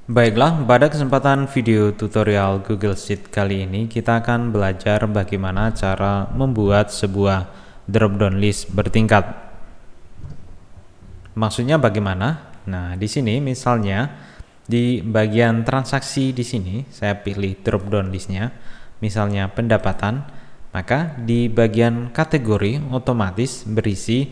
Baiklah, pada kesempatan video tutorial Google Sheet kali ini kita akan belajar bagaimana cara membuat sebuah drop-down list bertingkat. Maksudnya bagaimana? Nah, di sini misalnya di bagian transaksi di sini saya pilih drop-down listnya, misalnya pendapatan, maka di bagian kategori otomatis berisi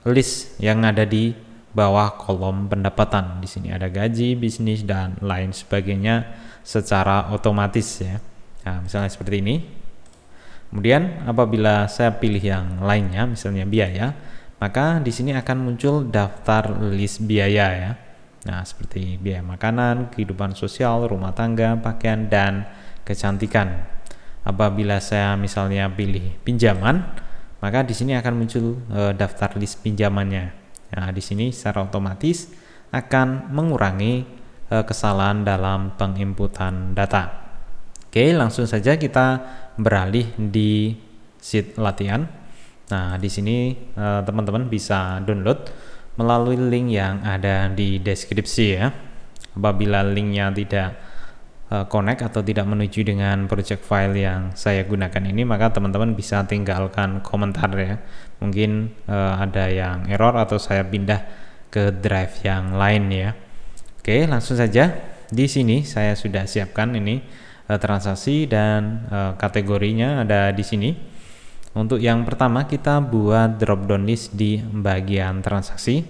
list yang ada di bawah kolom pendapatan. Di sini ada gaji, bisnis, dan lain sebagainya secara otomatis ya. Nah, misalnya seperti ini. Kemudian apabila saya pilih yang lainnya, misalnya biaya, maka di sini akan muncul daftar list biaya ya. Nah, seperti biaya makanan, kehidupan sosial, rumah tangga, pakaian, dan kecantikan. Apabila saya misalnya pilih pinjaman, maka di sini akan muncul daftar list pinjamannya. Nah, di sini secara otomatis akan mengurangi kesalahan dalam penginputan data. Oke, langsung saja kita beralih di sheet latihan. Nah, di sini teman-teman bisa download melalui link yang ada di deskripsi ya. Apabila linknya tidak connect atau tidak menuju dengan project file yang saya gunakan ini, maka teman-teman bisa tinggalkan komentar ya. Mungkin ada yang error atau saya pindah ke drive yang lain ya. Oke, langsung saja. Di sini saya sudah siapkan ini transaksi dan kategorinya ada di sini. Untuk yang pertama kita buat drop down list di bagian transaksi.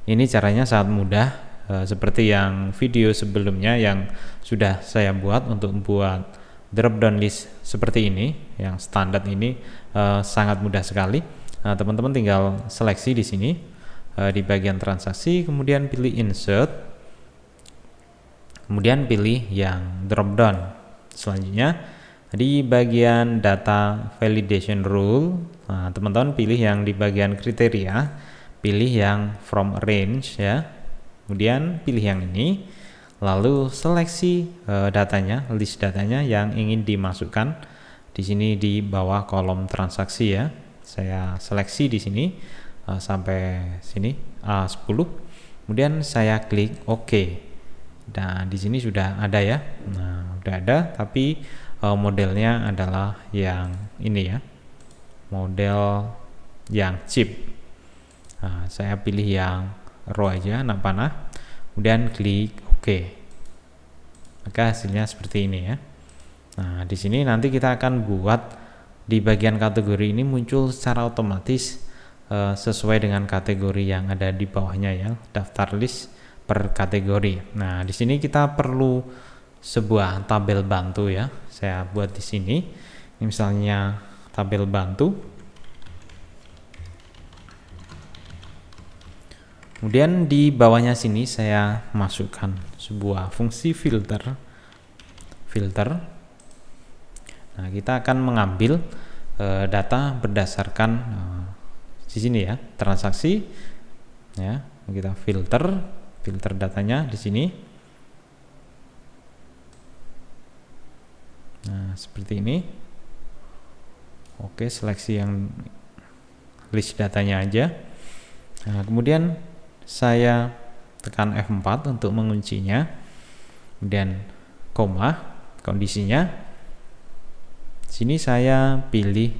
Ini caranya sangat mudah. Seperti yang video sebelumnya yang sudah saya buat untuk membuat drop down list seperti ini, yang standar ini sangat mudah sekali. Nah, teman-teman tinggal seleksi di sini di bagian transaksi, kemudian pilih insert, kemudian pilih yang drop down. Selanjutnya di bagian data validation rule, nah, teman-teman pilih yang di bagian kriteria, pilih yang from range ya. Kemudian pilih yang ini, lalu seleksi datanya, list datanya yang ingin dimasukkan di sini di bawah kolom transaksi ya. Saya seleksi di sini sampai sini A10. Kemudian saya klik OK. Nah, di sini sudah ada ya. Nah, sudah ada, tapi modelnya adalah yang ini ya. Model yang chip. Nah, saya pilih yang row aja, anak panah, kemudian klik OK, maka hasilnya seperti ini ya. Nah, di sini nanti kita akan buat di bagian kategori ini muncul secara otomatis sesuai dengan kategori yang ada di bawahnya ya, daftar list per kategori. Nah, di sini kita perlu sebuah tabel bantu ya. Saya buat di sini. Ini misalnya tabel bantu. Kemudian di bawahnya sini saya masukkan sebuah fungsi filter. Nah, kita akan mengambil data berdasarkan di sini ya, transaksi ya. Kita filter datanya di sini. Nah, seperti ini. Oke, seleksi yang list datanya aja. Nah, kemudian saya tekan F4 untuk menguncinya, kemudian koma, kondisinya. Sini saya pilih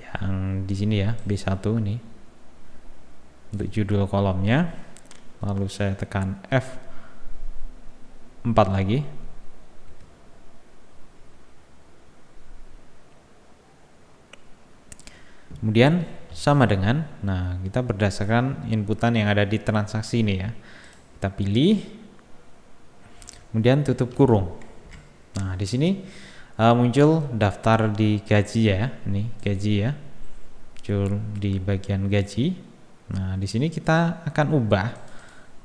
yang di sini ya, B1 nih untuk judul kolomnya, lalu saya tekan F4 lagi. Kemudian sama dengan, nah kita berdasarkan inputan yang ada di transaksi ini ya, kita pilih, kemudian tutup kurung. Nah, di sini muncul daftar di gaji ya, ini gaji ya, muncul di bagian gaji. Nah, di sini kita akan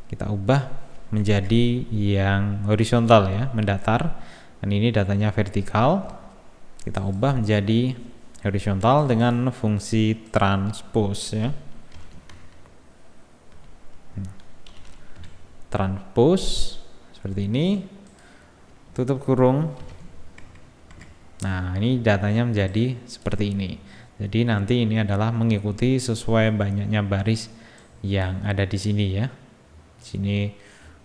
kita ubah menjadi yang horizontal ya, mendatar. Dan ini datanya vertikal, kita ubah menjadi horizontal dengan fungsi transpose ya. Transpose seperti ini, tutup kurung. Nah, ini datanya menjadi seperti ini. Jadi nanti ini adalah mengikuti sesuai banyaknya baris yang ada di sini ya. Di sini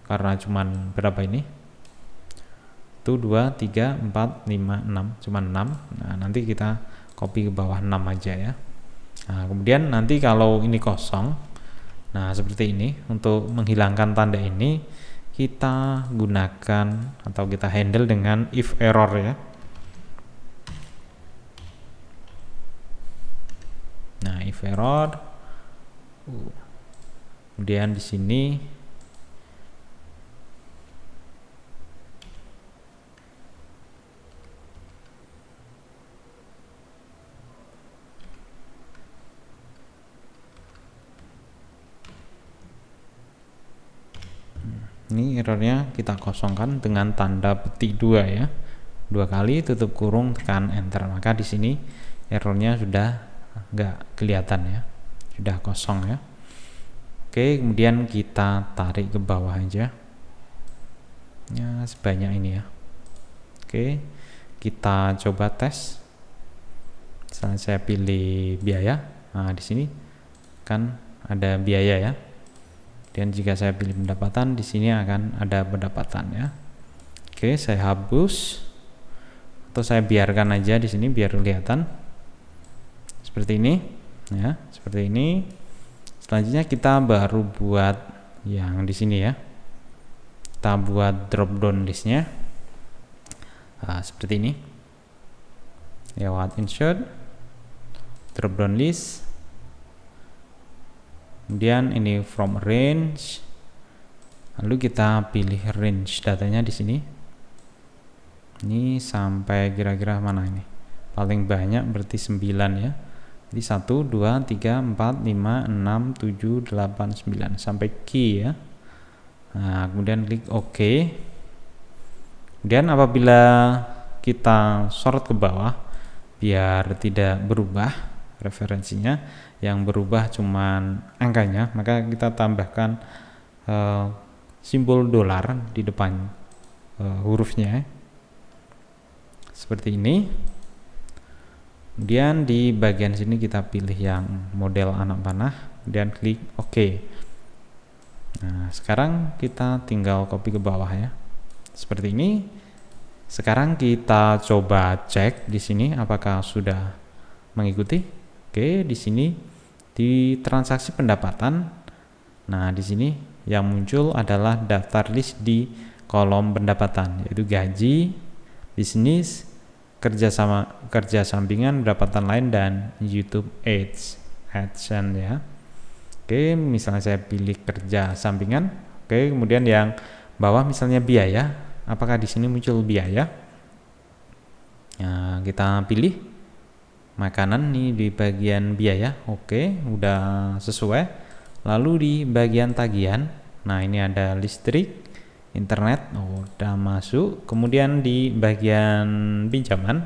karena cuman berapa ini? 1, 2, 3, 4, 5, 6, cuman 6. Nah, nanti kita copy ke bawah 6 aja ya. Nah, kemudian nanti kalau ini kosong, nah seperti ini, untuk menghilangkan tanda ini kita gunakan atau kita handle dengan if error ya. Nah, if error. Kemudian di sini ini errornya kita kosongkan dengan tanda petik 2 ya. 2 kali tutup kurung tekan enter, maka di sini errornya sudah nggak kelihatan ya, sudah kosong ya. Oke, kemudian kita tarik ke bawah aja ya, sebanyak ini ya. Oke, kita coba tes. Misalnya saya pilih biaya, nah di sini kan ada biaya ya. Dan jika saya pilih pendapatan, di sini akan ada pendapatan ya. Oke, saya hapus atau saya biarkan aja di sini biar kelihatan seperti ini ya, seperti ini. Selanjutnya kita baru buat yang di sini ya. Kita buat drop down listnya. Nah, seperti ini. Lewat insert, drop down list. Kemudian ini from range. Lalu kita pilih range datanya di sini. Ini sampai kira-kira mana ini? Paling banyak berarti 9 ya. Jadi 1, 2, 3, 4, 5, 6, 7, 8, 9 sampai key ya. Nah, kemudian klik OK. Kemudian apabila kita sorot ke bawah biar tidak berubah referensinya, yang berubah cuman angkanya, maka kita tambahkan simbol dolar di depan hurufnya seperti ini. Kemudian di bagian sini kita pilih yang model anak panah dan klik OK. Nah, sekarang kita tinggal copy ke bawah ya. Seperti ini. Sekarang kita coba cek di sini apakah sudah mengikuti. Oke, di sini di transaksi pendapatan. Nah, di sini yang muncul adalah daftar list di kolom pendapatan, yaitu gaji, bisnis, kerja sampingan, pendapatan lain, dan YouTube AdSense ya. Oke, misalnya saya pilih kerja sampingan. Oke, kemudian yang bawah misalnya biaya, apakah di sini muncul biaya? Nah, kita pilih makanan nih di bagian biaya. Oke, udah sesuai. Lalu di bagian tagihan, nah ini ada listrik, internet, udah masuk. Kemudian di bagian pinjaman,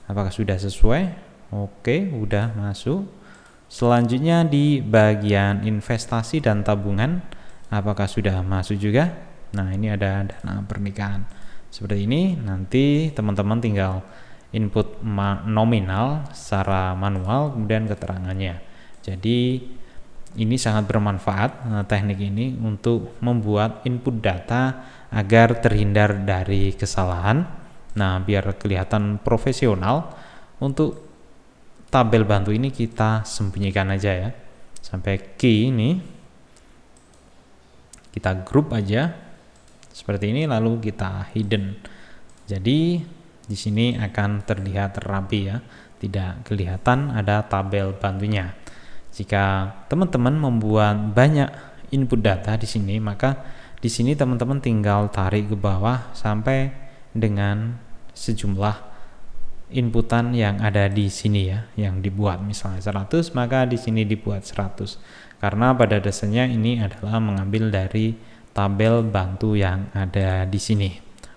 apakah sudah sesuai? Oke, udah masuk. Selanjutnya di bagian investasi dan tabungan, apakah sudah masuk juga? Nah, ini ada dana pernikahan. Seperti ini, nanti teman-teman tinggal input nominal secara manual, kemudian keterangannya. Jadi ini sangat bermanfaat teknik ini untuk membuat input data agar terhindar dari kesalahan. Nah, biar kelihatan profesional, untuk tabel bantu ini kita sembunyikan aja ya. Sampai key ini kita group aja seperti ini, lalu kita hidden. Jadi di sini akan terlihat rapi ya, tidak kelihatan ada tabel bantunya. Jika teman-teman membuat banyak input data di sini, maka di sini teman-teman tinggal tarik ke bawah sampai dengan sejumlah inputan yang ada di sini ya, yang dibuat misalnya 100, maka di sini dibuat 100. Karena pada dasarnya ini adalah mengambil dari tabel bantu yang ada di sini.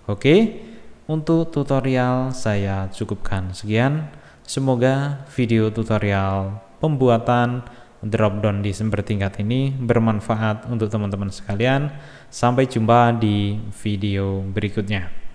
Oke, untuk tutorial saya cukupkan sekian. Semoga video tutorial pembuatan drop down list bertingkat ini bermanfaat untuk teman-teman sekalian. Sampai jumpa di video berikutnya.